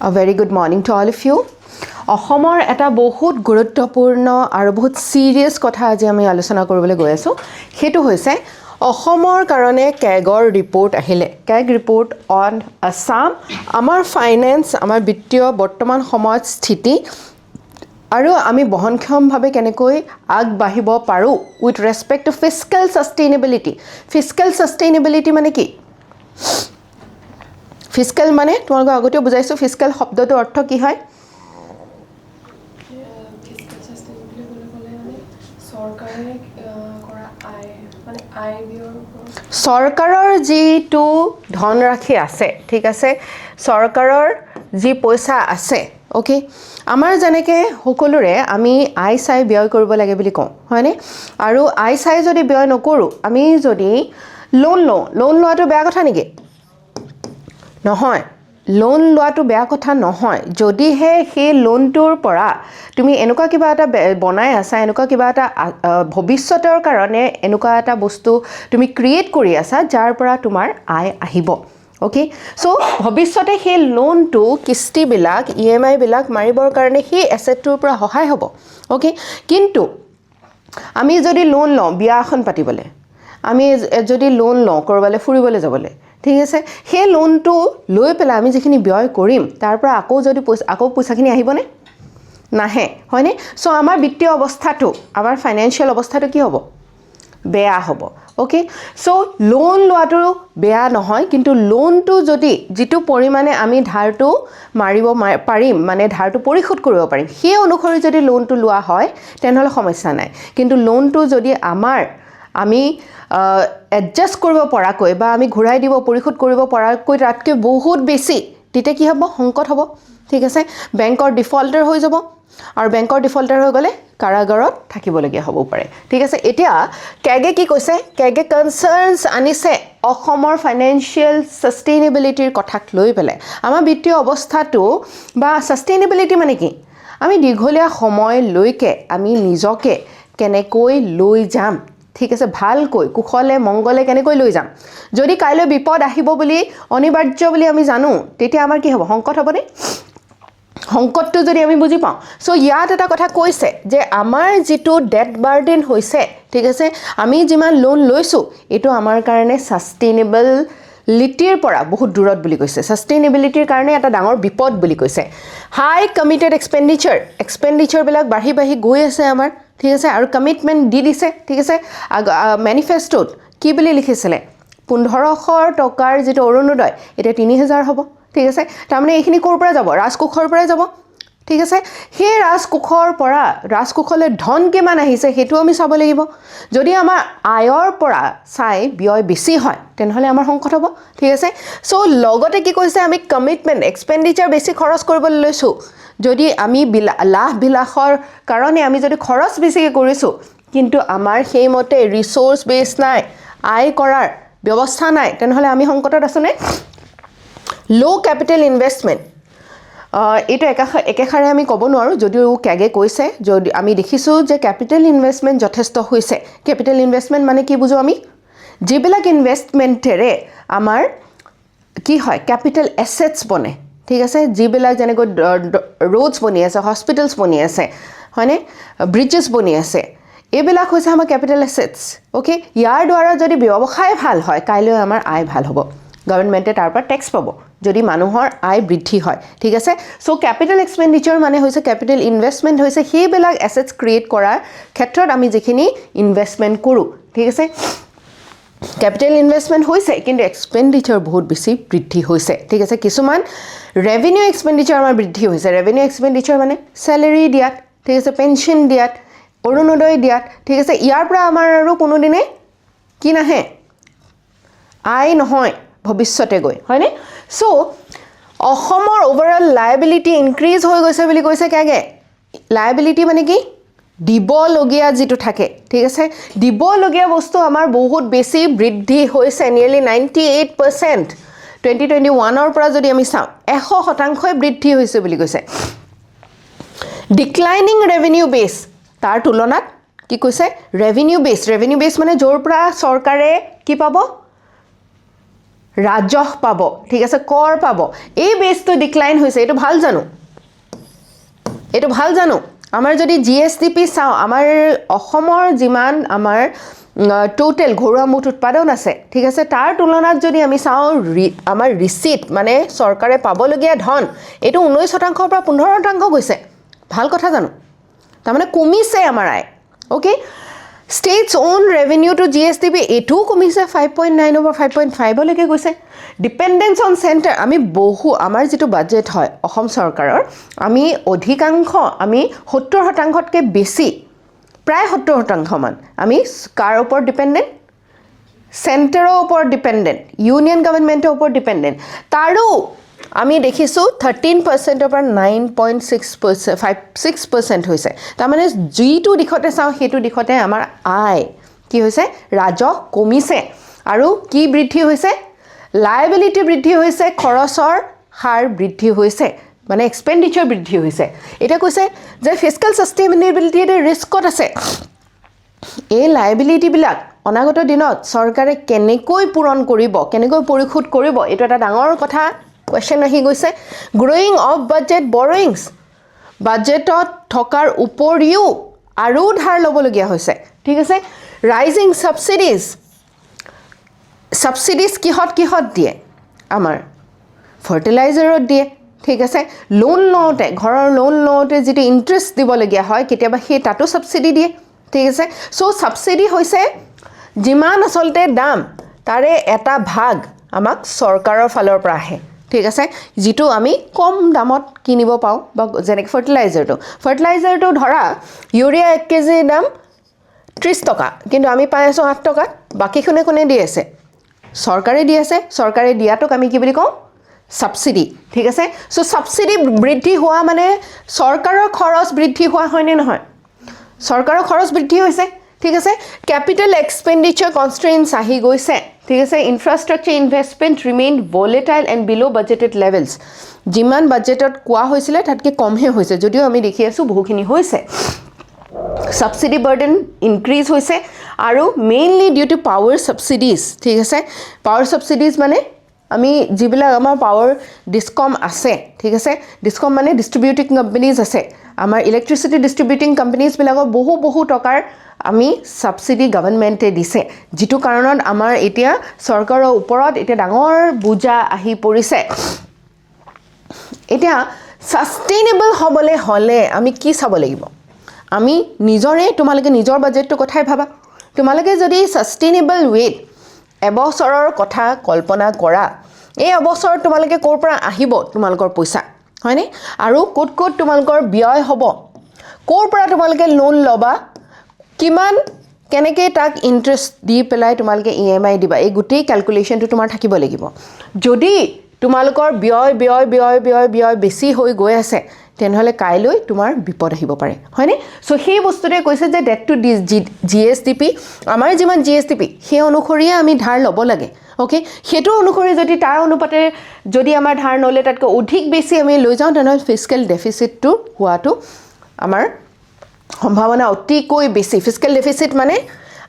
A very good morning to all of you. অসমৰ এটা বহুত গুৰুত্বপূৰ্ণ আৰু বহুত সিৰিয়াস কথা আজি আমি আলোচনা কৰিবলৈ গৈ আছো হেতু হৈছে অসমৰ কাৰণে কেগৰ ৰিপোৰ্ট আহিলে কেগ ৰিপোৰ্ট অন আসাম আমাৰ ফাইনেন্স আমাৰ বিত্তীয় বৰ্তমান সময়ত স্থিতি আৰু আমি বহনক্ষমভাৱে কেনেকৈ আগবাঢ়িব পাৰো উইথ ৰেসপেক্ট টু ফিস্কেল সাস্টেইনেবিলিটি মানে কি ফিস্কেল মানে তোমালোক আগতে বুজাইছো ফিস্কেল শব্দটো অৰ্থ কি হয় সৰকাৰৰ যিটো ধনৰাশি আছে ঠিক আছে সৰকাৰৰ যি পইচা আছে ওকে আমাৰ জনেকে সকলোৰে আমি আই চাই ব্যয় কৰিব লাগে বুলি কওঁ হয়নে আৰু আই চাই যদি ব্যয় নকৰো আমি যদি লোন লোৱাটো বেয়া কথা নেকি নহয় লোন লোৱাটো বেয়া কথা নহয় যদিহে সেই লোনটোৰ পৰা তুমি এনেকুৱা কিবা এটা বনাই আছা এনেকুৱা কিবা এটা ভৱিষ্যতৰ কাৰণে এনেকুৱা এটা বস্তু তুমি ক্ৰিয়েট কৰি আছা যাৰ পৰা তোমাৰ আয় আহিব ওকে সো ভৱিষ্যতে সেই লোনটো কিস্তি বিলাক ইএমআই বিলাক মাৰিবৰ কাৰণে সেই এসেটটোৰ পৰা সহায় হ'ব ওকে কিন্তু আমি যদি লোন লওঁ বিয়া এখন পাতিবলৈ আমি যদি লোন লওঁ কৰবালে ফুৰিবলৈ যাবলৈ ঠিক আছে সেই লোনটো লৈ পেলাই আমি যিখিনি ব্যয় কৰিম তাৰ পৰা আকৌ পইচাখিনি আহিবনে নাহে হয়নে সো আমাৰ বিত্তীয় অৱস্থাটো আমাৰ ফাইনান্সিয়াল অৱস্থাটো কি হ'ব বেয়া হ'ব ওকে সো লোন লোৱাটো বেয়া নহয় কিন্তু লোনটো যদি যিটো পৰিমাণে আমি ধাৰটো মাৰিব পাৰিম মানে ধাৰটো পৰিশোধ কৰিব পাৰিম সেই অনুসৰি যদি লোনটো লোৱা হয় তেনেহলে সমস্যা নাই কিন্তু লোনটো যদি আমি এডজাস্ট কৰিব পৰাকৈ বা আমি ঘূৰাই দিব পৰিশোধ কৰিব পৰাকৈ তাতকৈ বহুত বেছি তেতিয়া কি হ'ব সংকট হ'ব ঠিক আছে বেংকৰ ডিফল্টাৰ হৈ যাব আৰু বেংকৰ ডিফল্টাৰ হৈ গলে কাৰাগাৰত থাকিবলগীয়া হ'ব পাৰে ঠিক আছে এতিয়া কেগে কি কৈছে কেগে কনসাৰ্নস আনিছে অসমৰ ফাইনান্সিয়াল সাস্টেইনেবিলিটিৰ কথাক লৈ পেলাই আমাৰ বিত্তীয় অৱস্থাটো বা সাস্টেইনেবিলিটি মানে কি আমি দীঘলীয়া সময় লৈকে আমি নিজকে কেনেকৈ লৈ যাম ঠিক আছে ভালকৈ কুশলে মংগলে কেনেকৈ লৈ যাম যদি কাইলৈ বিপদ আহিব বুলি অনিবাৰ্য বুলি আমি জানো তেতিয়া আমাৰ কি হ'ব সংকট হ'বনে সংকটটো যদি আমি বুজি পাওঁ সো ইয়াত এটা কথা কৈছে যে আমাৰ যেটো ডেট বাৰ্ডেন হৈছে ঠিক আছে আমি যিমান লোন লৈছো এটো আমাৰ কাৰণে সাস্টেইনেবল লিটিৰ পৰা বহুত দূৰত বুলি কৈছে সাস্টেইনেবিলিটিৰ কাৰণে এটা ডাঙৰ বিপদ বুলি কৈছে হাই কমিটেড এক্সপেন্ডিচাৰ বিলাক বাঢ়ি গৈ আছে আমাৰ ঠিক আছে আৰু কমিটমেন্ট দি দিছে ঠিক আছে মেনিফেষ্টত কি বুলি লিখিছিলে 1500 টকাৰ যেটো অৰুণোদয় এটা 3000 হ'ব ঠিক আছে তাৰমানে এইখিনি কৰ পৰা যাব ৰাজকোষৰ পৰা যাব ঠিক আছে সেই ৰাজকোষলে ধন কিমান আহিছে হেতু আমি চাব লাগিব যদি আমাৰ আয়ৰ পৰা চাই ব্যয় বেছি হয় তেনেহলে আমাৰ সংকট হ'ব ঠিক আছে সো লগতে কি কৈছে আমি কমিটমেন্ট এক্সপেন্ডিচাৰ বেছি খৰচ কৰিবলৈ লৈছো যদি আমি লাভ বিলাসৰ কাৰণে আমি যদি খৰচ বেছিকৈ কৰিছো কিন্তু আমাৰ সেইমতে ৰিসোৰ্স বেস নাই আয় কৰাৰ ব্যৱস্থা নাই তেনেহলে আমি সংকটত আছো নে লো ক্যাপিটাল ইনভেষ্টমেন্ট এটা একেখাৰে আমি ক'ব নোৱাৰো যদিও কেগে কৈছে যদি আমি দেখিছো যে ক্যাপিটাল ইনভেষ্টমেন্ট যথেষ্ট হৈছে ক্যাপিটাল ইনভেষ্টমেন্ট মানে কি বুজো আমি যিবিলাক ইনভেষ্টমেন্টৰে আমাৰ কি হয় ক্যাপিটাল এসেটস বনে ঠিক আছে যিবিলাক যেনেকৈ ৰোডস বনি আছে হস্পিটেলস বনি আছে হয়নে ব্ৰিজেস বনি আছে এইবিলাক হৈছে আমাৰ ক্যাপিটাল এসেটস ওকে ইয়াৰ দ্বাৰা যদি ব্যৱসায় ভাল হয় কাইলৈ আমাৰ আয় ভাল হ'ব গভৰ্ণমেণ্টে তাৰ পৰা ট্যাক্স পাব যদি মানুহৰ আয় বৃদ্ধি হয় ঠিক আছে সো ক্যাপিটাল এক্সপেন্ডিচাৰ মানে হৈছে ক্যাপিটাল ইনভেষ্টমেন্ট হৈছে সেইবিলাক এসেটস ক্ৰিয়েট কৰাৰ ক্ষেত্ৰত আমি যিখিনি ইনভেষ্টমেন্ট কৰো ঠিক আছে ক্যাপিটাল ইনভেষ্টমেন্ট হৈছে কিন্তু এক্সপেন্ডিচাৰ বহুত বেছি বৃদ্ধি হৈছে ঠিক আছে কিছুমান ৰেভিনিউ এক্সপেন্ডিচাৰ আমাৰ বৃদ্ধি হৈছে ৰেভিনিউ এক্সপেন্ডিচাৰ মানে স্যালাৰি দিয়াত ঠিক আছে পেনশন দিয়াত অৰুণোদয় দিয়াত ঠিক আছে ইয়াৰ পৰা আমাৰ আৰু কোনো দিনে কি নাহে আয় নহয় ভৱিষ্যতে গৈ হয়নে সো অসমৰ ওভাৰঅল লায়াবিলিটি ইনক্ৰিজ হৈ গৈছে বুলি কৈছে কেগে লায়াবিলিটি মানে কি দিবলগীয়া যেটো থাকে ঠিক আছে দিবলগীয়া বস্তু আমাৰ বহুত বেছি বৃদ্ধি হৈছে নিয়াৰলি 98% 2021 ৰ পৰা যদি আমি চাওঁ 100% বৃদ্ধি হৈছে বুলি কৈছে ডিক্লাইনিং ৰেভিনিউ বেস তাৰ তুলনাত কি কৈছে ৰেভিনিউ বেস মানে জোৰ পৰা চৰকাৰে কি পাব ৰাজহ পাব ঠিক আছে কৰ পাব এই বেছটো ডিক্লাইন হৈছে এইটো ভাল জানো আমাৰ যদি জিএসডিপি চাওঁ আমাৰ অসমৰ যিমান আমাৰ টোটেল ঘৰুৱা মুঠ উৎপাদন আছে ঠিক আছে তাৰ তুলনাত যদি আমি চাওঁ আমাৰ ৰিচিট মানে চৰকাৰে পাবলগীয়া ধন এইটো 19% পৰা 15% গৈছে ভাল কথা জানো তাৰমানে কমিছে আমাৰ আয় okay State's own revenue to GSDP এটো কমিছে 5.9 over 5.5 লৈকে গৈছে ডিপেন্ডেন্স অন সেন্টাৰ আমি বহু আমাৰ যেটো বাজেট হয় অসম চৰকাৰৰ আমি অধিকাংশ আমি 70%তকৈ বেছি প্ৰায় 70% মান আমি কাৰ ওপৰত ডিপেন্ডেন্ট সেন্টাৰৰ ওপৰত ডিপেন্ডেন্ট ইউনিয়ন গভৰ্ণমেণ্টৰ ওপৰত ডিপেন্ডেন্ট তাৰো আমি দেখিছো 13% পৰা 9.6% হৈছে তাৰ মানে জিটো দিখতে চাও হেতু দিখতে আমাৰ আয় কি হৈছে ৰাজহ কমিছে আৰু কি বৃদ্ধি হৈছে লায়াবিলিটি বৃদ্ধি হৈছে খৰচৰ হাৰ বৃদ্ধি হৈছে মানে এক্সপেন্ডিচাৰ বৃদ্ধি হৈছে এটা কৈছে যে ফিস্কেল সাস্টেইনেবিলিটিৰ ৰিস্কত আছে এই লায়াবিলিটি বিলাক অনাগত দিনত চৰকাৰে কেনেকৈ পূৰণ কৰিব কেনেকৈ পৰিশোধ কৰিব এটা এটা ডাঙৰ কথা question ahi goise growing of budget borrowings budgetot thokar uporiu aru dhar lobologia hoise thik ase rising subsidies kihot die amar fertilizer die thik ase loan lote ghoror loan lote jiti interest dibologia hoy ketiaba he tato subsidy die thik ase so subsidy hoise jiman asolte dam tare eta bhag amak sarkarar falor pora ahe ঠিক আছে যেটো আমি কম দামত কিনিব পাও বা জেনেক ফাৰ্টিলাইজাৰটো ধৰা urea 1 KG দাম 30 টকা কিন্তু আমি পাই আছো 8 টকা বাকি কোনে দি আছে চৰকাৰে দিয়াটোক আমি কি বুলি কওঁ সাবসিডি ঠিক আছে সো সাবসিডি বৃদ্ধি হোৱা মানে চৰকাৰৰ খৰচ বৃদ্ধি হোৱা হয় নে নহয় চৰকাৰৰ খৰচ বৃদ্ধি হৈছে ঠিক আছে ক্যাপিটাল এক্সপেন্ডিচাৰ কনস্ট্ৰেইনটস আহি গৈছে ঠিক আছে infrastructure investment remain volatile and বিলো বাজেটেড লেভেলস যিমান বাজেটত কোৱা হৈছিল তাতকে কমহে হৈছে যদিও আমি দেখি আছো বহুখিনি হৈছে সাবসিডি বাৰ্ডেন ইনক্ৰিজ হৈছে আৰু mainly due to power subsidies ঠিক আছে পাৱাৰ সাবসিডিজ মানে আমি যিবিলাক আমাৰ পাৱাৰ ডিসকম আছে ঠিক আছে ডিসকম মানে ডিস্ট্ৰিবিউটিং কোম্পানিজ আছে আমাৰ ইলেক্ট্ৰিসিটি ডিস্ট্ৰিবিউটিং কোম্পানিজ বিলাকৰ বহু টকাৰ আমি সাবসিডি গভৰ্ণমেণ্টে দিছে যেটো কাৰণত আমাৰ এতিয়া চৰকাৰৰ ওপৰত এতিয়া ডাঙৰ বুজা আহি পৰিছে এতিয়া সাস্টেইনেবল হবলে হলে আমি কি চাব লাগিব আমি নিজৰে তোমালকে নিজৰ বাজেটটো কথাই ভাবা তোমালকে যদি সাস্টেইনেবল ওয়েট এবছৰৰ কথা কল্পনা কৰা এই অবছৰ তোমালকে কৰ পৰা আহিব তোমালকৰ পইচা হয়নে আৰু কোট তোমালকৰ ব্যয় হ'ব কৰ পৰা তোমালকে লোন লবা কিমান কেনেকৈ তাক ইন্টাৰেষ্ট দি পেলাই তোমালকে ইএমআই দিবা এই গুটেই ক্যালকুলেশনটো তোমাৰ থাকিব লাগিব যদি তোমালকৰ ব্যয় বেছি হৈ গৈ আছে তেনেহলে কাইলৈ তোমাৰ বিপদ আহিব পাৰে হয়নে সো সেই বস্তুৰে কৈছে যে ডেট টু জিএসডিপি আমাৰ যিমান জিএসডিপি সেই অনুসৰিয়ে আমি ধাৰ ল'ব লাগে ওকে হেতু অনুসৰি যদি তাৰ অনুপাতে যদি আমাৰ ধাৰ নলে তাতকৈ অধিক বেছি আমি লৈ যাওঁ তেনেহলে ফিস্কেল ডেফিসিটটো হোৱাটো আমাৰ সম্ভাৱনা অতিকৈ বেছি ফিস্কেল ডেফিসিট মানে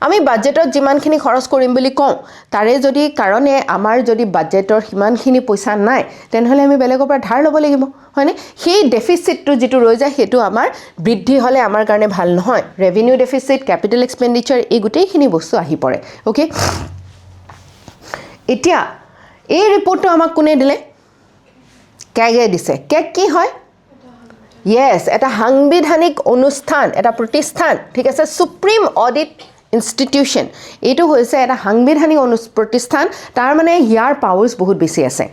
আমি বাজেটত যিমানখিনি খৰচ কৰিম বুলি কওঁ তাৰে যদি কাৰণে আমাৰ যদি বাজেটৰ সিমানখিনি পইচা নাই তেনেহলে আমি বেলেগৰ পৰা ধাৰ ল'ব লাগিব হয়নে সেই ডেফিসিটটো যেটো ৰৈ যায় হেতু আমাৰ বৃদ্ধি হলে আমাৰ কাৰণে ভাল নহয় ৰেভিনিউ ডেফিসিট ক্যাপিটাল এক্সপেন্ডিচাৰ এই গুটেইখিনি বস্তু আহি পৰে ওকে এতিয়া এই ৰিপৰ্টটো আমাক কোনে দিলে কেগে দিছে কেগ কি হয় Yes, এটা সাংবিধানিক অনুষ্ঠান এটা প্ৰতিষ্ঠান ঠিক আছে সুপ্ৰিম অডিট ইনষ্টিটিউশন এটো হৈছে এটা সাংবিধানিক প্ৰতিষ্ঠান তাৰ মানে ইয়াৰ পাৱাৰস বহুত বেছি আছে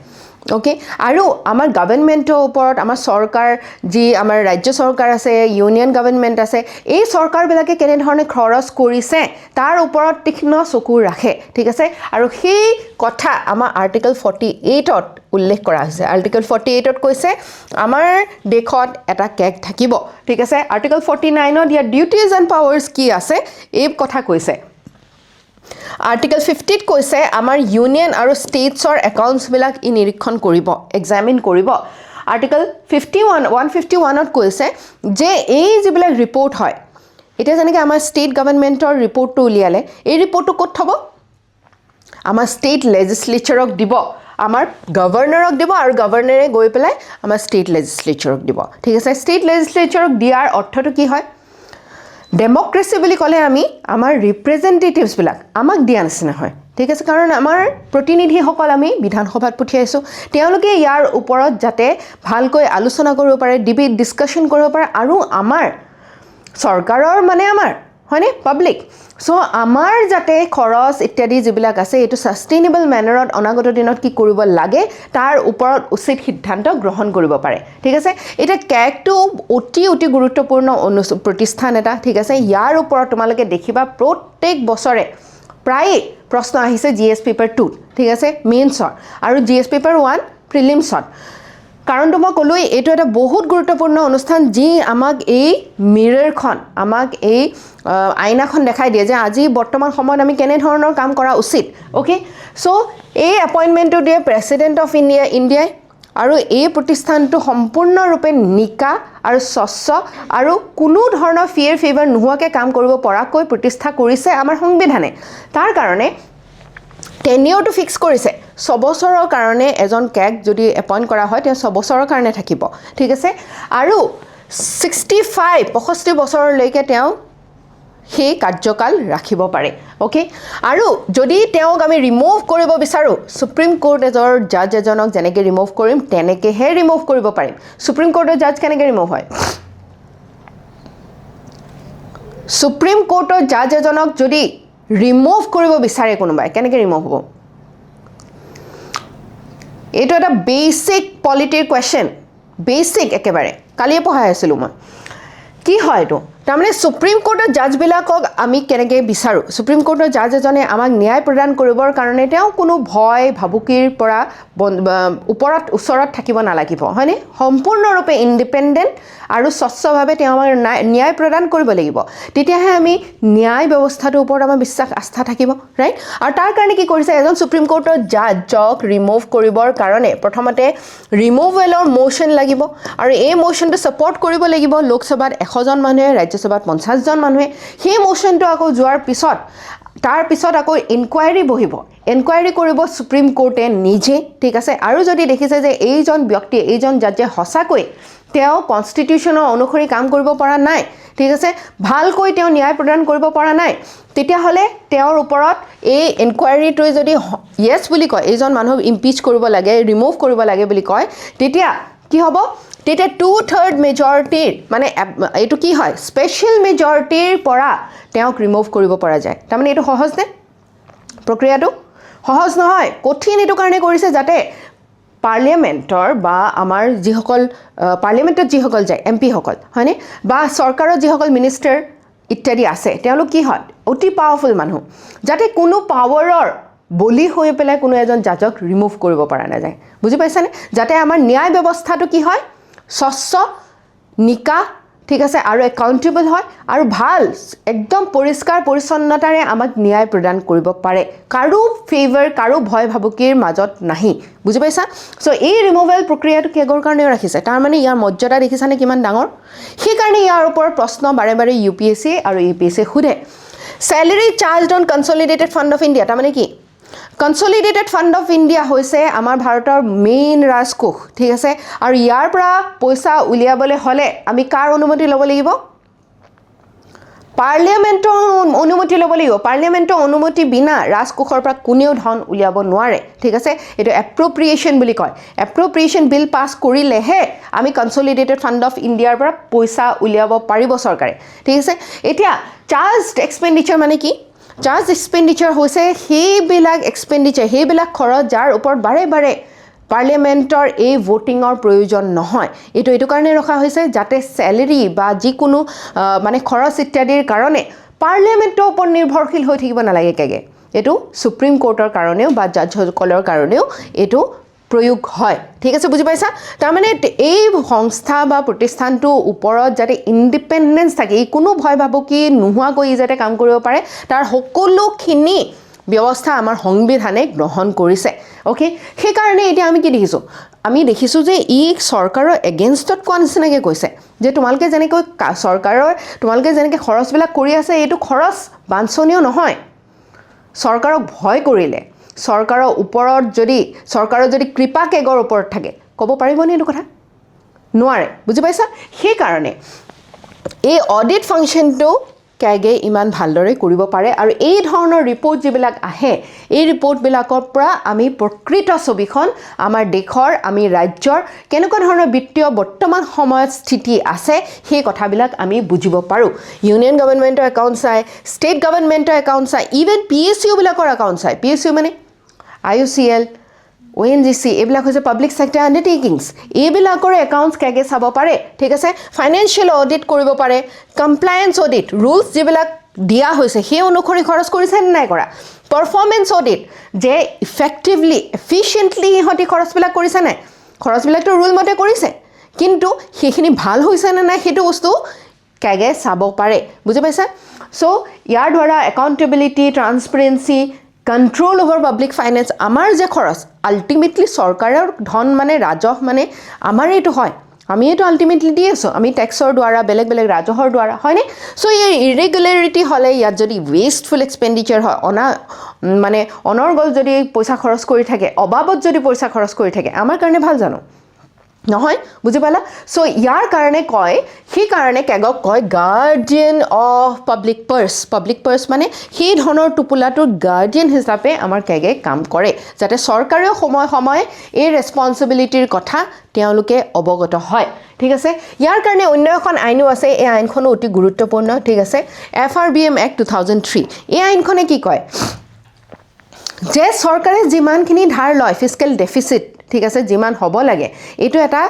ওকে আৰু আমাৰ গভৰ্ণমেণ্টৰ ওপৰত আমাৰ চৰকাৰ যি আমাৰ ৰাজ্য চৰকাৰ আছে ইউনিয়ন গভৰ্ণমেণ্ট আছে এই চৰকাৰ বিলাকে কেনে ধৰণে খৰচ কৰিছে তাৰ ওপৰত তীক্ষ্ণ চকু ৰাখে ঠিক আছে আৰু সেই কথা আমাৰ আৰ্টিকল 48ত উল্লেখ কৰা হৈছে আৰ্টিকল 48ত কৈছে আমাৰ দেশত এটা কেগ থাকিব ঠিক আছে আৰ্টিকল 49ত ইয়াৰ ডিউটিজ এণ্ড পাৱাৰস কি আছে এই কথা কৈছে আৰ্টিকল 50ত কৈছে আমাৰ ইউনিয়ন আৰু ষ্টেটছৰ একাউণ্টছ বিলাক ই নিৰীক্ষণ কৰিব এক্সামিন কৰিব আৰ্টিকল 151ত কৈছে যে এই যিবিলাক ৰিপৰ্ট হয় এটা যেনেকৈ আমাৰ ষ্টেট গভৰ্ণমেণ্টৰ ৰিপৰ্টটো উলিয়ালে এই ৰিপৰ্টটো ক'ত থব আমাৰ ষ্টেট লেজিসলেচাৰক দিব আমাৰ গভৰ্ণৰক দিব আৰু গভৰ্ণৰে গৈ পেলাই আমাৰ ষ্টেট লেজিসলেচাৰক দিব ঠিক আছে ষ্টেট লেজিসলেচাৰক দিয়াৰ অৰ্থটো কি হয় ডেমক্ৰেসি বুলি ক'লে আমি আমাৰ ৰিপ্ৰেজেন্টেটিভস বিলাক আমাক দিয়া নিচিনা হয় ঠিক আছে কাৰণ আমাৰ প্ৰতিনিধিসকল আমি বিধানসভাত পঠিয়াইছো তেওঁলোকে ইয়াৰ ওপৰত যাতে ভালকৈ আলোচনা কৰিব পাৰে ডিবেট ডিসকাশন কৰিব পাৰে আৰু আমাৰ চৰকাৰৰ মানে আমাৰ হয়নে পাব্লিক সো আমাৰ যাতে খৰচ ইত্যাদি যিবিলাক আছে এটো সাস্টেইনেবল ম্যানাৰত অনাগত দিনত কি কৰিব লাগে তাৰ ওপৰত উচিত সিদ্ধান্ত গ্ৰহণ কৰিব পাৰে ঠিক আছে এটা কেকটো অতি গুৰুত্বপূৰ্ণ প্ৰতিষ্ঠান এটা ঠিক আছে ইয়াৰ ওপৰত তোমালোকে দেখিবা প্ৰত্যেক বছৰে প্ৰায় প্ৰশ্ন আহিছে জিএস পেপাৰ 2 ঠিক আছে মেইনছৰ আৰু জিএস পেপাৰ 1 প্ৰিলিমছৰ কাৰণটো মই কলোই এটো এটা বহুত গুৰুত্বপূৰ্ণ অনুষ্ঠান যি আমাক এই মিৰৰখন আমাক এই আইনাখন দেখাই দিয়ে যে আজি বৰ্তমান সময়ত আমি কেনে ধৰণৰ কাম কৰা উচিত ওকে সো এই এপইন্টমেন্টটো দিয়ে প্ৰেসিডেন্ট অফ ইণ্ডিয়া আৰু এই প্ৰতিষ্ঠানটো সম্পূৰ্ণৰূপে নিকা আৰু স্বচ্ছ আৰু কোনো ধৰণৰ ফিয়াৰ ফেভাৰ নোহোৱাকৈ কাম কৰিব পৰাকৈ প্ৰতিষ্ঠা কৰিছে আমাৰ সংবিধানে তাৰ কাৰণে টেনিয়ৰটো ফিক্স কৰিছে 6 বছৰৰ কাৰণে এজন কেক যদি এপইন্ট কৰা হয় তেওঁ 6 বছৰৰ কাৰণে থাকিব ঠিক আছে আৰু 65 বছৰলৈকে তেওঁ সেই কাৰ্যকাল ৰাখিব পাৰে ওকে আৰু যদি তেওঁক আমি ৰিমুভ কৰিব বিচাৰো সুপ্ৰিম কোৰ্ট এজৰ জাজ এজনক যেনেকৈ ৰিমুভ কৰিম তেনেকৈহে ৰিমুভ কৰিব পাৰিম সুপ্ৰিম কোৰ্টৰ জাজ কেনেকৈ ৰিমুভ হয় সুপ্ৰিম কোৰ্টৰ জাজ এজনক যদি ৰিমুভ কৰিব বিচাৰে কোনোবাই কেনেকৈ ৰিমুভ হ'ব এটো এটা বেসিক পলিটিৰ কোৱেশ্চন বেসিক একেবাৰে কালিয়ে পঢ়াই আছিলো মই কি হয় এটো তাৰমানে সুপ্ৰিম কোৰ্টৰ জাজ বিলাকক আমি কেনেকৈ বিচাৰো সুপ্ৰিম কোৰ্টৰ জাজ এজনে আমাক ন্যায় প্ৰদান কৰিবৰ কাৰণে তেওঁ কোনো ভয় ভাবুকিৰ পৰা ওচৰত থাকিব নালাগিব হয়নে সম্পূৰ্ণৰূপে ইন্ডিপেন্ডেন্ট আৰু স্বচ্ছভাৱে তেওঁ আমাৰ ন্যায় প্ৰদান কৰিব লাগিব তেতিয়াহে আমি ন্যায় ব্যৱস্থাটোৰ ওপৰত আমাৰ বিশ্বাস আস্থা থাকিব ৰাইট আৰু তাৰ কাৰণে কি কৰিছে এজন সুপ্ৰিম কোৰ্টৰ জাজক ৰিমুভ কৰিবৰ কাৰণে প্ৰথমতে ৰিমুভেলৰ মোশন লাগিব আৰু এই মোশনটো সাপোৰ্ট কৰিব লাগিব লোকসভাত 100 জন মানুহে ৰাজ্যসভাত 50 জন মানুহে সেই মোশনটো আকৌ যোৱাৰ পিছত তাৰ পিছত আকৌ ইনকুৱাৰী বহিব ইনকুৱাৰী কৰিব সুপ্ৰিম কোৰ্টে নিজে ঠিক আছে আৰু যদি দেখিছে যে এইজন ব্যক্তি এইজন জাজে হসাকৈ তেওঁ কনস্টিটিউশনৰ অনুসৰি কাম কৰিব পৰা নাই ঠিক আছে ভালকৈ তেওঁ ন্যায় প্ৰদান কৰিব পৰা নাই তেতিয়া হলে তেওঁৰ ওপৰত এই ইনকুৱাৰীটো যদি ইয়েস বুলি কয় এইজন মানুহ ইমপিচ কৰিব লাগে ৰিমুভ কৰিব লাগে বুলি কয় তেতিয়া কি হ'ব তেতিয়া 2/3 মেজৰিটিৰ মানে এটো কি হয় স্পেশাল মেজৰিটিৰ পৰা তেওঁক ৰিমুভ কৰিব পৰা যায় তাৰমানে এটো সহজ নে প্ৰক্ৰিয়াটো সহজ নহয় কঠিন এটো কাৰণে কৰিছে যাতে পাৰ্লিয়ামেন্টৰ বা আমাৰ যিসকল পাৰ্লিয়ামেন্টত যিসকল যায় এমপি সকল হয়নে বা চৰকাৰৰ যিসকল মিনিষ্টাৰ ইত্যাদি আছে তেওঁলোক কি হয় অতি পাৱাৰফুল মানুহ যাতে কোনো পাৱাৰৰ বলি হৈ পেলাই কোনো এজন জাজক ৰিমুভ কৰিব পৰা নাযায় বুজি পাইছানে যাতে আমাৰ ন্যায় ব্যৱস্থাটো কি হয় স্বচ্ছ নিকা ঠিক আছে আৰু একাউন্টেবল হয় আৰু ভাল একদম পৰিষ্কাৰ পৰিচ্ছন্নতাৰে আমাক ন্যায় প্ৰদান কৰিব পাৰে কাৰো ফেভাৰ কাৰো ভয় ভাবুকিৰ মাজত নাহি বুজি পাইছা সো এই ৰিমুভেল প্ৰক্ৰিয়াটো কেগৰ কাৰণে ৰাখিছে তাৰ মানে ইয়াৰ মৰ্যাদা দেখিছানে কিমান ডাঙৰ সেই কাৰণে ইয়াৰ ওপৰত প্ৰশ্ন বাৰে বাৰে ইউপিএসসি আৰু ইপিএসসি খুদে স্যালাৰি charged on consolidated fund of India তাৰ মানে কি কনসলিডেটেড ফান্ড অফ ইণ্ডিয়া হৈছে আমাৰ ভাৰতৰ মেইন ৰাজকোষ ঠিক আছে আৰু ইয়াৰ পৰা পইচা উলিয়াবলৈ হলে আমি কাৰ অনুমতি ল'ব লাগিব পাৰ্লিয়ামেন্টৰ অনুমতি ল'ব লাগিব পাৰ্লিয়ামেন্টৰ অনুমতি বিনা ৰাজকোষৰ পৰা কোনেও ধন উলিয়াব নোৱাৰে ঠিক আছে এটো এপ্ৰোপ্ৰিয়েশন বুলি কয় এপ্ৰোপ্ৰিয়েশন বিল পাস কৰিলেহে আমি কনসলিডেটেড ফান্ড অফ ইণ্ডিয়াৰ পৰা পইচা উলিয়াব পাৰিব চৰকাৰে ঠিক আছে এতিয়া চাৰ্জড এক্সপেন্ডিচাৰ মানে কি চাৰ্জ এক্সপেন্ডিচাৰ হৈছে সেইবিলাক এক্সপেন্ডিচাৰ সেইবিলাক খৰচ যাৰ ওপৰত বাৰে বাৰে পাৰ্লিয়ামেন্টৰ এই ভোটিংৰ প্ৰয়োজন নহয় এটো কাৰণে ৰখা হৈছে যাতে স্যালাৰি বা যিকোনো মানে খৰচ ইত্যাদিৰ কাৰণে পাৰ্লিয়ামেন্টৰ ওপৰত নিৰ্ভৰশীল হৈ থাকিব নালাগে কেগে এটো সুপ্ৰিম কোৰ্টৰ কাৰণেও বা জাজসকলৰ কাৰণেও এটো প্ৰয়োগ হয় ঠিক আছে বুজি পাইছা তাৰ মানে এই সংস্থা বা প্ৰতিষ্ঠানটো ওপৰত যাতে ইন্ডিপেন্ডেন্স থাকে কোনো ভয় ভাবুকি নোহোৱাকৈ যাতে কাম কৰিব পাৰে তাৰ সকলোখিনি ব্যৱস্থা আমাৰ সংবিধানে গ্ৰহণ কৰিছে ওকে সেই কাৰণে এতিয়া আমি কি দেখিছো আমি দেখিছো যে ই চৰকাৰৰ এগেইনষ্টত কোৱা নিচিনাকৈ কৈছে যে তোমালোকে যেনেকৈ চৰকাৰৰ তোমালোকে যেনেকৈ খৰচবিলাক কৰি আছে এইটো খৰচ বাঞ্ছনীয় নহয় চৰকাৰক ভয় কৰিলে চৰকাৰৰ ওপৰত যদি চৰকাৰৰ যদি কৃপা কেগৰ ওপৰত থাকে ক'ব পাৰিবনে এইটো কথা নোৱাৰে বুজি পাইছা সেইকাৰণে এই অডিট ফাংচনটো কেগে ইমান ভালদৰে কৰিব পাৰে আৰু এই ধৰণৰ ৰিপৰ্ট যিবিলাক আহে এই ৰিপৰ্টবিলাকৰ পৰা আমি প্ৰকৃত ছবিখন আমাৰ দেশৰ আমি ৰাজ্যৰ কেনেকুৱা ধৰণৰ বিত্তীয় বৰ্তমান সময়ত স্থিতি আছে সেই কথাবিলাক আমি বুজিব পাৰোঁ ইউনিয়ন গভৰ্ণমেণ্টৰ একাউণ্ট চাই ষ্টেট গভৰ্ণমেণ্টৰ একাউণ্ট চাই ইভেন PSU বিলাকৰ একাউণ্ট চাই PSU মানে IOCL ONGC এইবিলাক হৈছে পাব্লিক ছেক্টৰ আণ্ডাৰটেকিংছ এইবিলাকৰ একাউণ্টছ কেগে চাব পাৰে ঠিক আছে ফাইনেন্সিয়েল অডিট কৰিব পাৰে কমপ্লায়েন্স অডিট ৰুলছ যিবিলাক দিয়া হৈছে সেই অনুসৰি খৰচ কৰিছে নে নাই কৰা পাৰফৰ্মেন্স অডিট যে ইফেক্টিভলি এফিচিয়েণ্টলি ইহঁতি খৰচবিলাক কৰিছে নাই খৰচবিলাকতো ৰুল মতে কৰিছে কিন্তু সেইখিনি ভাল হৈছে নে নাই সেইটো বস্তু কেগে চাব পাৰে বুজি পাইছা চ' ইয়াৰ দ্বাৰা accountability transparency control over public finance আমাৰ যে খৰচ আল্টিমেটলি চৰকাৰৰ ধন মানে ৰাজহ মানে আমাৰ এইটো হয় আমি এইটো আল্টিমেটলি দি আছোঁ আমি টেক্সৰ দ্বাৰা বেলেগ বেলেগ ৰাজহৰ দ্বাৰা হয়নে চ' এই ইৰেগুলাৰিটি হ'লে ইয়াত যদি ৱেষ্টফুল এক্সপেণ্ডিচাৰ হয় মানে অনৰ্গল যদি পইচা খৰচ কৰি থাকে অবাবত যদি পইচা খৰচ কৰি থাকে আমাৰ কাৰণে ভাল জানো নহয় বুজি পালা চ' ইয়াৰ কাৰণে কয় সেইকাৰণে কেগক কয় গাৰ্ডিয়ান অফ পাব্লিক পাৰ্চ মানে সেই ধৰণৰ টোপোলাটোৰ গাৰ্ডিয়ান হিচাপে আমাৰ কেগে কাম কৰে যাতে চৰকাৰেও সময়ে সময়ে এই ৰেছপন্সিবিলিটিৰ কথা তেওঁলোকে অৱগত হয় ঠিক আছে ইয়াৰ কাৰণে অন্য এখন আইনো আছে এই আইনখনো অতি গুৰুত্বপূৰ্ণ ঠিক আছে FRBM Act 2003 এই আইনখনে কি কয় যে চৰকাৰে যিমানখিনি ধাৰ লয় ফিস্কেল ডেফিচিট ঠিক আছে যিমান হ'ব লাগে এইটো এটা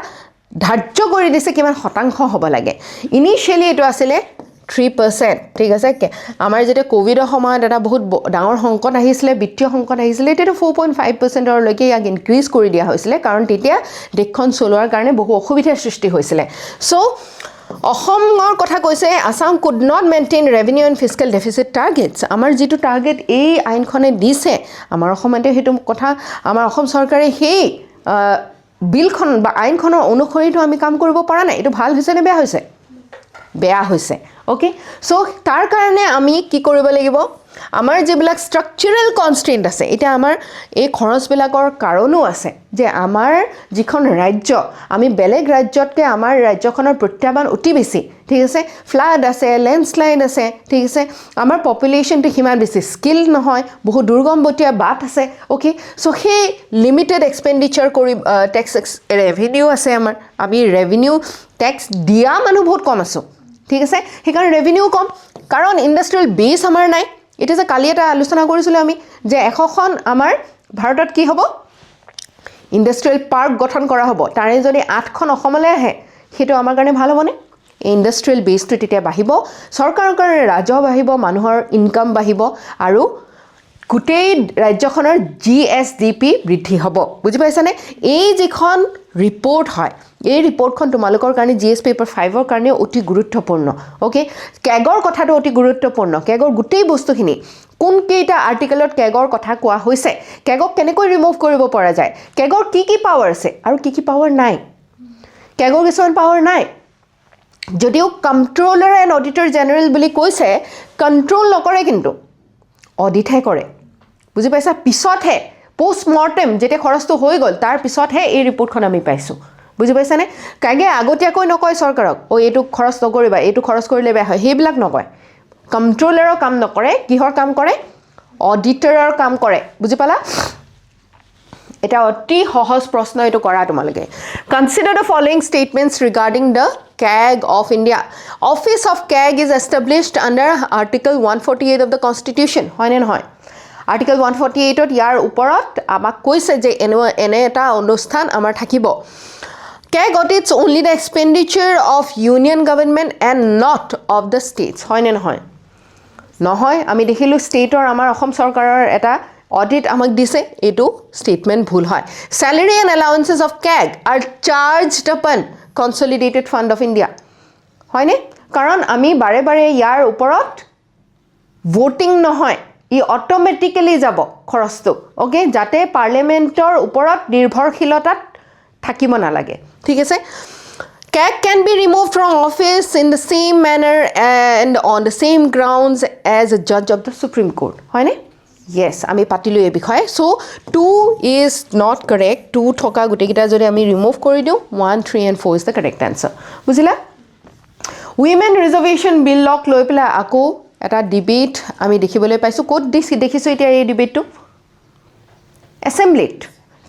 ধাৰ্য কৰি দিছে কিমান শতাংশ হ'ব লাগে ইনিশিয়ালি এইটো আছিলে 3% ঠিক আছে আমাৰ যেতিয়া কোভিডৰ সময়ত এটা বহুত ডাঙৰ সংকট আহিছিলে বিত্তীয় সংকট আহিছিলে এতিয়াতো 4.5% লৈকে ইয়াক ইনক্ৰিজ কৰি দিয়া হৈছিলে কাৰণ তেতিয়া দেশখন চলোৱাৰ কাৰণে বহু অসুবিধাৰ সৃষ্টি হৈছিলে চ' অসমৰ কথা কৈছে Assam could not maintain revenue and fiscal deficit targets আমাৰ যিটো টাৰ্গেট এই আইনখনে দিছে আমাৰ অসমতে সেইটো কথা আমাৰ অসম চৰকাৰে সেই বিলখন বা আইনখনৰ অনুসৰিতো আমি কাম কৰিব পৰা নাই এইটো ভাল হৈছে নে বেয়া হৈছে ওকে চ' তাৰ কাৰণে আমি কি কৰিব লাগিব আমাৰ যিবিলাক ষ্ট্ৰাকচাৰেল কনষ্ট্ৰেইণ্ট আছে এতিয়া আমাৰ এই খৰচবিলাকৰ কাৰণো আছে যে আমাৰ যিখন ৰাজ্য আমি বেলেগ ৰাজ্যতকৈ আমাৰ ৰাজ্যখনৰ প্ৰত্যাহ্বান অতি বেছি ঠিক আছে ফ্লাড আছে লেণ্ডশ্লাইড আছে ঠিক আছে আমাৰ পপুলেশ্যনটো সিমান বেছি স্কিল্ড নহয় বহু দুৰ্গমবতীয়া বাট আছে অ'কে চ' সেই লিমিটেড এক্সপেণ্ডিচাৰ কৰি টেক্স ৰেভিনিউ আছে আমাৰ আমি ৰেভিনিউ টেক্স দিয়া মানুহ বহুত কম আছোঁ ঠিক আছে সেইকাৰণে ৰেভিনিউ কম কাৰণ ইণ্ডাষ্ট্ৰিয়েল বেছ আমাৰ নাই এতিয়া যে কালি এটা আলোচনা কৰিছিলোঁ আমি যে 100খন আমাৰ ভাৰতত কি হ'ব ইণ্ডাষ্ট্ৰিয়েল পাৰ্ক গঠন কৰা হ'ব তাৰে যদি 8খন অসমলৈ আহে সেইটো আমাৰ কাৰণে ভাল হ'বনে এই ইণ্ডাষ্ট্ৰিয়েল বেছটো তেতিয়া বাঢ়িব চৰকাৰৰ কাৰণে ৰাজহ বাঢ়িব মানুহৰ ইনকাম বাঢ়িব আৰু গোটেই ৰাজ্যখনৰ GSDP বৃদ্ধি হ'ব বুজি পাইছানে এই যিখন ৰিপৰ্ট হয় এই ৰিপৰ্টখন তোমালোকৰ কাৰণে GS পেপাৰ 5ৰ কাৰণে অতি গুৰুত্বপূৰ্ণ ওকে কেগৰ কথাটো অতি গুৰুত্বপূৰ্ণ কেগৰ গোটেই বস্তুখিনি কোন কেইটা আৰ্টিকেলত কেগৰ কথা কোৱা হৈছে কেগক কেনেকৈ ৰিমুভ কৰিব পৰা যায় কেগৰ কি পাৱাৰ আছে আৰু কি পাৱাৰ নাই কেগৰ কিছুমান পাৱাৰ নাই যদিও কণ্ট্ৰলাৰ এণ্ড অডিটৰ জেনেৰেল বুলি কৈছে কণ্ট্ৰল নকৰে কিন্তু অডিটহে কৰে বুজি পাইছা পিছতহে পোষ্টমৰ্টেম যেতিয়া খৰচটো হৈ গ'ল তাৰ পিছতহে এই ৰিপৰ্টখন আমি পাইছোঁ বুজি পাইছানে কেগে আগতীয়াকৈ নকয় চৰকাৰক এইটো খৰচ নকৰিবা এইটো খৰচ কৰিলে বেয়া হয় সেইবিলাক নকয় কণ্ট্ৰলাৰৰ কাম নকৰে কিহৰ কাম কৰে অডিটৰৰ কাম কৰে বুজি পালা এটা অতি সহজ প্ৰশ্ন এইটো কৰা তোমালোকে consider the following statements regarding the CAG of India. Office of CAG is established under Article 148 of the Constitution. হয় নে নহয় Article 148 ইয়াৰ ওপৰত আমাক কৈছে যে এনে এটা অনুষ্ঠান আমাৰ থাকিব CAG audits only the expenditure of union government and not of the states. হয় নে নহয় আমি দেখিলোঁ ষ্টেটৰ আমাৰ অসম চৰকাৰৰ এটা অডিট আমাক দিছে এইটো ষ্টেটমেণ্ট ভুল হয় salary and allowances of CAG are charged upon consolidated fund of India হয়নে কাৰণ আমি বাৰে বাৰে ইয়াৰ ওপৰত ভোটিং নহয় ই অটোমেটিক্যালি যাব খৰচটো ওকে যাতে পাৰ্লিমেন্টৰ ওপৰত নিৰ্ভৰশীলতাত থাকিব নালাগে ঠিক আছে CAG can be removed from office in the same manner and on the same grounds as a judge of the Supreme Court হয়নে য়েছ আমি পাতিলোঁ এই বিষয়ে চ' 2 ইজ নট কাৰেক্ট 2 থকা গোটেইকেইটা যদি আমি ৰিমুভ কৰি দিওঁ 1 3 and 4 is the correct answer বুজিলা উইমেন ৰিজাৰ্ভেশ্যন বিলক লৈ পেলাই আকৌ এটা ডিবেট আমি দেখিবলৈ পাইছোঁ ক'ত দেখিছোঁ এতিয়া এই ডিবেটটো এছেম্বলিত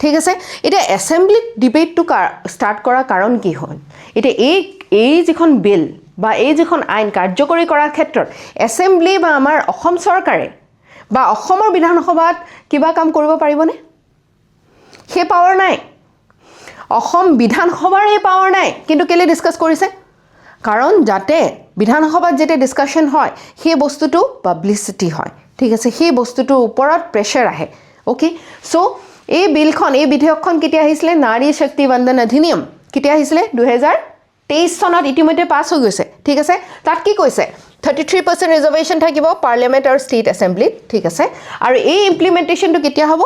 ঠিক আছে এতিয়া এছেম্বলিত ডিবেটটো ষ্টাৰ্ট কৰাৰ কাৰণ কি হ'ল এতিয়া এই যিখন বিল বা এই যিখন আইন কাৰ্যকৰী কৰাৰ ক্ষেত্ৰত এছেম্বলি বা আমাৰ অসম চৰকাৰে বা অসমৰ বিধানসভাত কিবা কাম কৰিব পাৰিবনে সেই পাৱাৰ নাই অসম বিধানসভাৰ এই পাৱাৰ নাই কিন্তু কেলে ডিছকাছ কৰিছে কাৰণ যাতে বিধানসভাত যেতিয়া ডিছকাশ্যন হয় সেই বস্তুটো পাব্লিচিটি হয় ঠিক আছে সেই বস্তুটোৰ ওপৰত প্ৰেছাৰ আহে ওকে চ' এই বিলখন এই বিধেয়কখন কেতিয়া আহিছিলে নাৰী শক্তি বন্দন অধিনিয়ম কেতিয়া আহিছিলে 2023 চনত ইতিমধ্যে পাছ হৈ গৈছে ঠিক আছে তাত কি কৈছে 33% ৰিজাৰ্ভেশ্যন থাকিব পাৰ্লিয়ামেণ্ট আৰু ষ্টেট এছেম্বলিত ঠিক আছে আৰু এই ইমপ্লিমেণ্টেশ্যনটো কেতিয়া হ'ব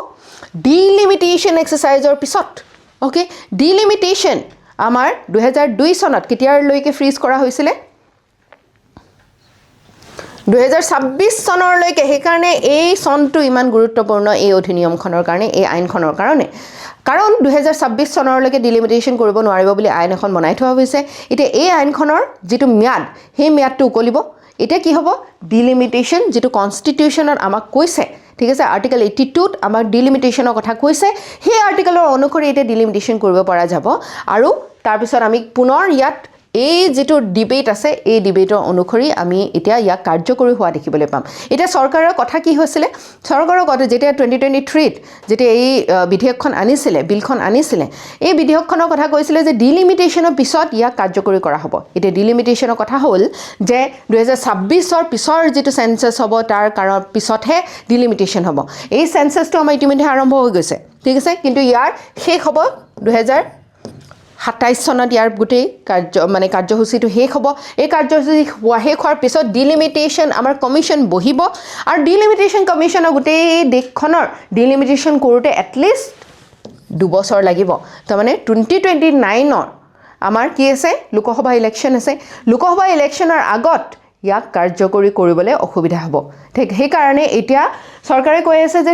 ডিলিমিটেশ্যন এক্সাৰচাইজৰ পিছত ওকে ডিলিমিটেশ্যন আমাৰ 2002 চনত কেতিয়ালৈকে ফ্ৰিজ কৰা হৈছিলে 2026 চনলৈকে সেইকাৰণে এই চনটো ইমান গুৰুত্বপূৰ্ণ এই অধিনিয়মখনৰ কাৰণে এই আইনখনৰ কাৰণে কাৰণ 2026 চনলৈকে ডিলিমিটেশ্যন কৰিব নোৱাৰিব বুলি আইন এখন বনাই থোৱা হৈছে এতিয়া এই আইনখনৰ যিটো ম্যাদ সেই ম্যাদটো উকলিব এতিয়া কি হ'ব ডিলিমিটেশ্যন যিটো কনষ্টিটিউশ্যনত আমাক কৈছে ঠিক আছে আৰ্টিকল 82ত আমাক ডিলিমিটেশ্যনৰ কথা কৈছে সেই আৰ্টিকলৰ অনুসৰি এতিয়া ডিলিমিটেশ্যন কৰিব পৰা যাব আৰু তাৰপিছত আমি পুনৰ ইয়াত এই যিটো ডিবেট আছে এই ডিবেটৰ অনুসৰি আমি এতিয়া ইয়াক কাৰ্যকৰী হোৱা দেখিবলৈ পাম এতিয়া চৰকাৰৰ কথা কি হৈছিলে চৰকাৰৰ কথা যেতিয়া 2023ত যেতিয়া এই বিধেয়কখন আনিছিলে বিলখন আনিছিলে এই বিধেয়কখনৰ কথা কৈছিলে যে ডিলিমিটেশ্যনৰ পিছত ইয়াক কাৰ্যকৰী কৰা হ'ব এতিয়া ডিলিমিটেশ্যনৰ কথা হ'ল যে 2026ৰ পিছৰ যিটো সেন্সাস হ'ব তাৰ কাৰণ পিছতহে ডিলিমিটেশ্যন হ'ব এই সেন্সাসটো আমাৰ ইতিমধ্যে আৰম্ভ হৈ গৈছে ঠিক আছে কিন্তু ইয়াৰ শেষ হ'ব 2027 চনত ইয়াৰ গোটেই কাৰ্যসূচীটো শেষ হ'ব এই কাৰ্যসূচী শেষ হোৱাৰ পিছত ডিলিমিটেশ্যন আমাৰ কমিশ্যন বহিব আৰু ডিলিমিটেশ্যন কমিশ্যনৰ গোটেই দেশখনৰ ডিলিমিটেশ্যন কৰোঁতে এটলিষ্ট 2 বছৰ লাগিব তাৰমানে 2029ৰ আমাৰ কি আছে লোকসভা ইলেকশ্যন আছে লোকসভা ইলেকশ্যনৰ আগত ইয়াক কাৰ্যকৰী কৰিবলৈ অসুবিধা হ'ব ঠিক সেইকাৰণে এতিয়া চৰকাৰে কৈ আছে যে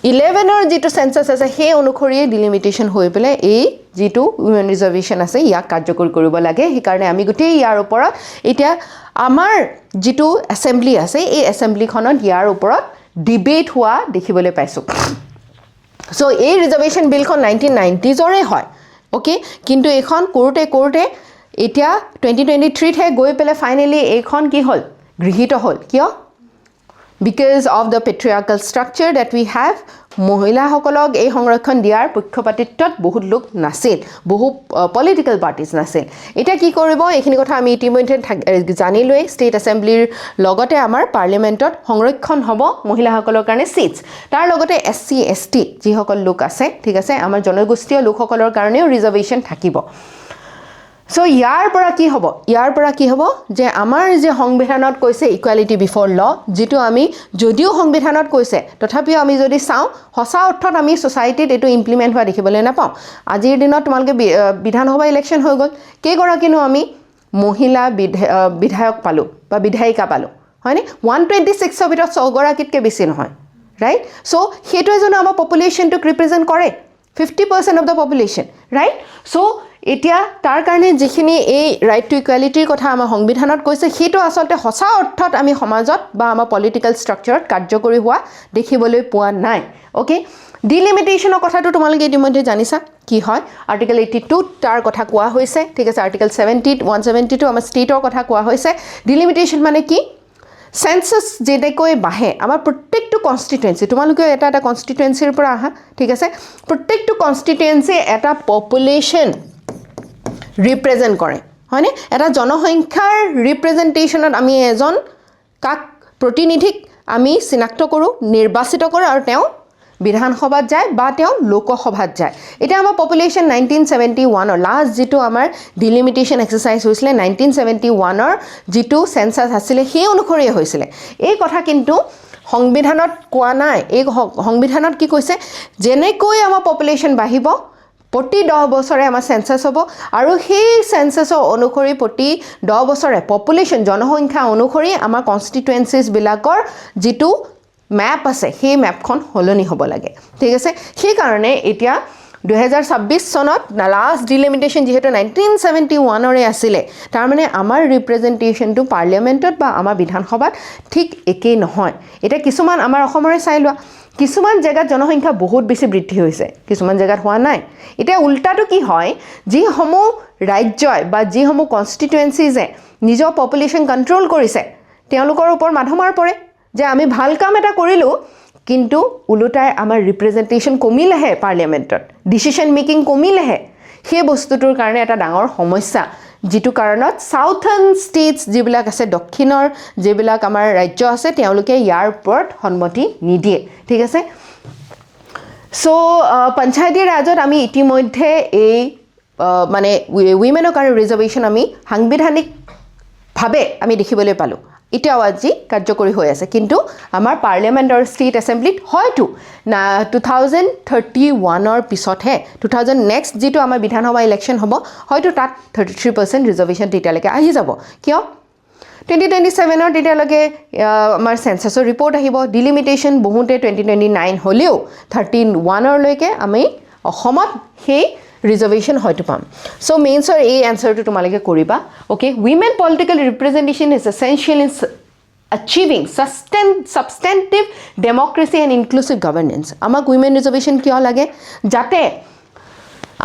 2011ৰ যিটো সেন্সাস আছে সেই অনুসৰি ডিলিমিটেশ্যন হৈ পেলাই এই যিটো উইমেন ৰিজাৰ্ভেশ্যন আছে ইয়াক কাৰ্যকৰী কৰিব লাগে সেইকাৰণে আমি গোটেই ইয়াৰ ওপৰত এতিয়া আমাৰ যিটো এছেম্বলি আছে এই এছেম্বলিখনত ইয়াৰ ওপৰত ডিবেট হোৱা দেখিবলৈ পাইছোঁ চ' এই ৰিজাৰ্ভেশ্যন বিলখন 1990sৰে হয় ওকে কিন্তু এইখন কৰোঁতে এতিয়া 2023হে গৈ পেলাই ফাইনেলি এইখন কি হ'ল গৃহীত হ'ল কিয় because of the patriarchal structure that we have মহিলাসকলক এই সংৰক্ষণ দিয়াৰ পক্ষপাতিত্বত বহুত লোক নাছিল বহু পলিটিক্যাল পাৰ্টিজ নাছিল এটা কি কৰিব এইখিনি কথা আমি ইতিমধ্যে জানিলোৱে ষ্টেট এছেম্বলিৰ লগতে আমাৰ পাৰ্লিয়ামেণ্টত সংৰক্ষণ হ'ব মহিলাসকলৰ কাৰণে সিটস তাৰ লগতে SC ST যিসকল লোক আছে ঠিক আছে আমাৰ জনগোষ্ঠীয় লোকসকলৰ কাৰণেও ৰিজাৰ্ভেশ্যন থাকিব সো ইয়াৰ পৰা কি হ'ব যে আমাৰ যে সংবিধানত কৈছে ইকুৱেলিটি বিফৰ ল যেটো আমি যদিও সংবিধানত কৈছে তথাপিও আমি যদি চাওঁ হসা অৰ্থত আমি সোসাইটিত এটো ইমপ্লিমেন্ট হোৱা দেখিবলৈ নাপাওঁ আজিৰ দিনত তোমালকে বিধানসভা ইলেকশ্যন হৈ গ'ল কেইগৰাকীনো আমি মহিলা বিধায়ক পালো বা বিধায়িকা পালো হয়নে 126 ৰ ভিতৰত 100 গৰাকীতকৈ বেছি নহয় ৰাইট সো হেটোৱে জানো আমাৰ পপুলেশনটো ৰিপ্ৰেজেন্ট কৰে 50% of the population right so এতিয়া তাৰ কাৰণে যিখিনি এই ৰাইট টু ইকুৱেলিটিৰ কথা আমাৰ সংবিধানত কৈছে হেটো আসলতে হসা অৰ্থত আমি সমাজত বা আমাৰ পলিটিক্যাল ষ্ট্ৰাকচাৰত কাৰ্যকৰী হোৱা দেখিবলৈ পোৱা নাই ওকে ডিলিমিটেশ্যনৰ কথাটো তোমালোকে ইতিমধ্যে জানিছা কি হয় আৰ্টিকল 82 তাৰ কথা কোৱা হৈছে ঠিক আছে আৰ্টিকল 70 172 আমাৰ ষ্টেটৰ কথা কোৱা হৈছে ডিলিমিটেশ্যন মানে কি সেন্সাস যেনেকৈ বাহে আমাৰ প্ৰত্যেকটো কনস্টিটুৱেন্সি তোমালোকে এটা কনস্টিটুৱেন্সিৰ পৰা আহা ঠিক আছে প্ৰত্যেকটো কনস্টিটুৱেন্সি এটা পপুলেশন ৰিপ্ৰেজেন্ট কৰে হয়নে এটা জনসংখ্যাৰ ৰিপ্ৰেজেন্টেশনত আমি এজন কাক প্ৰতিনিধিক আমি চিনাক্ত কৰো নিৰ্বাচিত কৰো আৰু তেওঁ বিধানসভাত যায় বা তেওঁ লোকসভাত যায় এটা আমাৰ পপুলেশন 1971 ৰ লাষ্ট যেটো আমাৰ ডিলিমিটেশ্যন এক্সাৰসাইজ হৈছিল 1971 ৰ যেটো সেন্সাস আছিল সেই অনুসৰি হৈছিল এই কথা কিন্তু সংবিধানত কোৱা নাই এই সংবিধানত কি কৈছে যেনেকৈ আমাৰ পপুলেশন বাঢ়িব প্ৰতি 10 বছৰে আমাৰ সেন্সাস হ'ব আৰু সেই সেন্সাসৰ অনুসৰি প্ৰতি 10 বছৰে পপুলেশন জনসংখ্যা অনুসৰি আমাৰ কনস্টিটুৱেন্সিজ বিলাকৰ যেটো মেপ আছে সেই মেপখন সলনি হ'ব লাগে ঠিক আছে সেইকাৰণে এতিয়া 2026 চনত লাষ্ট ডিলিমিটেশ্যন যিহেতু 1971ৰে আছিলে তাৰমানে আমাৰ ৰিপ্ৰেজেণ্টেশ্যনটো পাৰ্লিয়ামেণ্টত বা আমাৰ বিধানসভাত ঠিক একেই নহয় এটা কিছুমান আমাৰ অসমৰে চাই লোৱা কিছুমান জেগাত জনসংখ্যা বহুত বেছি বৃদ্ধি হৈছে কিছুমান জেগাত হোৱা নাই এতিয়া উল্টাটো কি হয় যিসমূহ ৰাজ্যই বা যিসমূহ কনষ্টিটুৱেঞ্চিজে নিজৰ পপুলেশ্যন কণ্ট্ৰল কৰিছে তেওঁলোকৰ ওপৰত মাধমাৰ পৰে যে আমি ভাল কাম এটা কৰিলোঁ কিন্তু উলুটাই আমাৰ ৰিপ্ৰেজেণ্টেশ্যন কমিলেহে পাৰ্লিয়ামেণ্টত ডিচিশ্যন মেকিং কমিলেহে সেই বস্তুটোৰ কাৰণে এটা ডাঙৰ সমস্যা যিটো কাৰণত সাউথাৰ্ণ ষ্টেটছ যিবিলাক আছে দক্ষিণৰ যিবিলাক আমাৰ ৰাজ্য আছে তেওঁলোকে ইয়াৰ ওপৰত সন্মতি নিদিয়ে ঠিক আছে সো পঞ্চায়তী ৰাজত আমি ইতিমধ্যে এই মানে উইমেনৰ কাৰণে ৰিজাৰ্ভেশ্যন আমি সাংবিধানিকভাৱে আমি দেখিবলৈ পালোঁ এতিয়াও আজি কাৰ্যকৰী হৈ আছে কিন্তু আমাৰ পাৰ্লিয়ামেণ্ট আৰু ষ্টেট এছেম্বলিত হয়তো 2031ৰ পিছতহে 2000 নেক্সট যিটো আমাৰ বিধানসভা ইলেকশ্যন হ'ব হয়তো তাত 33% ৰিজাৰ্ভেশ্যন তেতিয়ালৈকে আহি যাব কিয় 2027ৰ তেতিয়ালৈকে আমাৰ চেঞ্চাছৰ ৰিপৰ্ট আহিব ডিলিমিটেশ্যন বহুতে 2029 হ'লেও 31লৈকে আমি অসমত সেই ৰিজাৰ্ভেশ্যন হয়তো পাম সো মেইনছৰ এই এনচাৰটো তোমালোকে কৰিবা okay women political representation is essential in achieving substantive democracy and inclusive governance আমাক উইমেন ৰিজাৰ্ভেশ্যন কিয় লাগে যাতে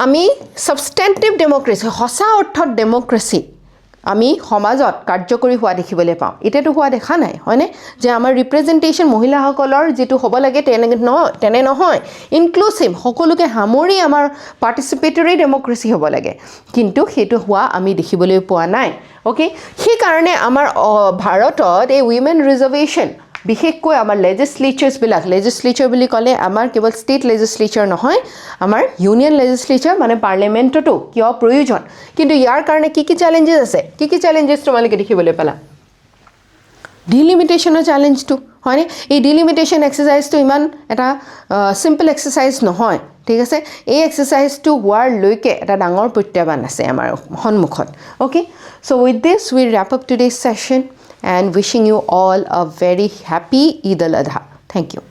আমি সাবস্টেন্টিভ ডেমক্ৰেসি সঁচা অৰ্থত ডেমক্ৰেসি আমি সমাজত কাৰ্যকৰী হোৱা দেখিবলৈ পাওঁ এতিয়াতো হোৱা দেখা নাই হয়নে যে আমাৰ ৰিপ্ৰেজেণ্টেশ্যন মহিলাসকলৰ যেটো হ'ব লাগে তেনে নহয় ইনক্লুসিভ সকলোকে সামৰি আমাৰ পাৰ্টিচিপেটৰী ডেমক্ৰেসি হ'ব লাগে কিন্তু হেতু হোৱা আমি দেখিবলৈ পোৱা নাই ওকে সেই কাৰণে আমাৰ ভাৰতত এই উইমেন ৰিজাৰ্ভেশ্যন বিশেষকৈ আমাৰ লেজিসলেচাৰ বুলি ক'লে আমাৰ কেৱল ষ্টেট লেজিসলেচাৰ নহয় আমাৰ ইউনিয়ন লেজিসলেচাৰ মানে পাৰ্লিয়ামেণ্টতো কিয় প্ৰয়োজন কিন্তু ইয়াৰ কাৰণে কি চ্যালেঞ্জেছ আছে কি চ্যালেঞ্জেছ তোমালোকে দেখিবলৈ পালা ডিলিমিটেশ্যনৰ চ্যালেঞ্জটো হয়নে এই ডিলিমিটেশ্যন এক্সাৰসাইজটো ইমান এটা সিম্পল এক্সাৰসাইজ নহয় ঠিক আছে এই এক্সাৰসাইজটো হোৱাৰ লৈকে এটা ডাঙৰ প্ৰত্যাহ্বান আছে আমাৰ সন্মুখত okay so with this we wrap up today's session and wishing you all a very happy Eid al-Adha. Thank you.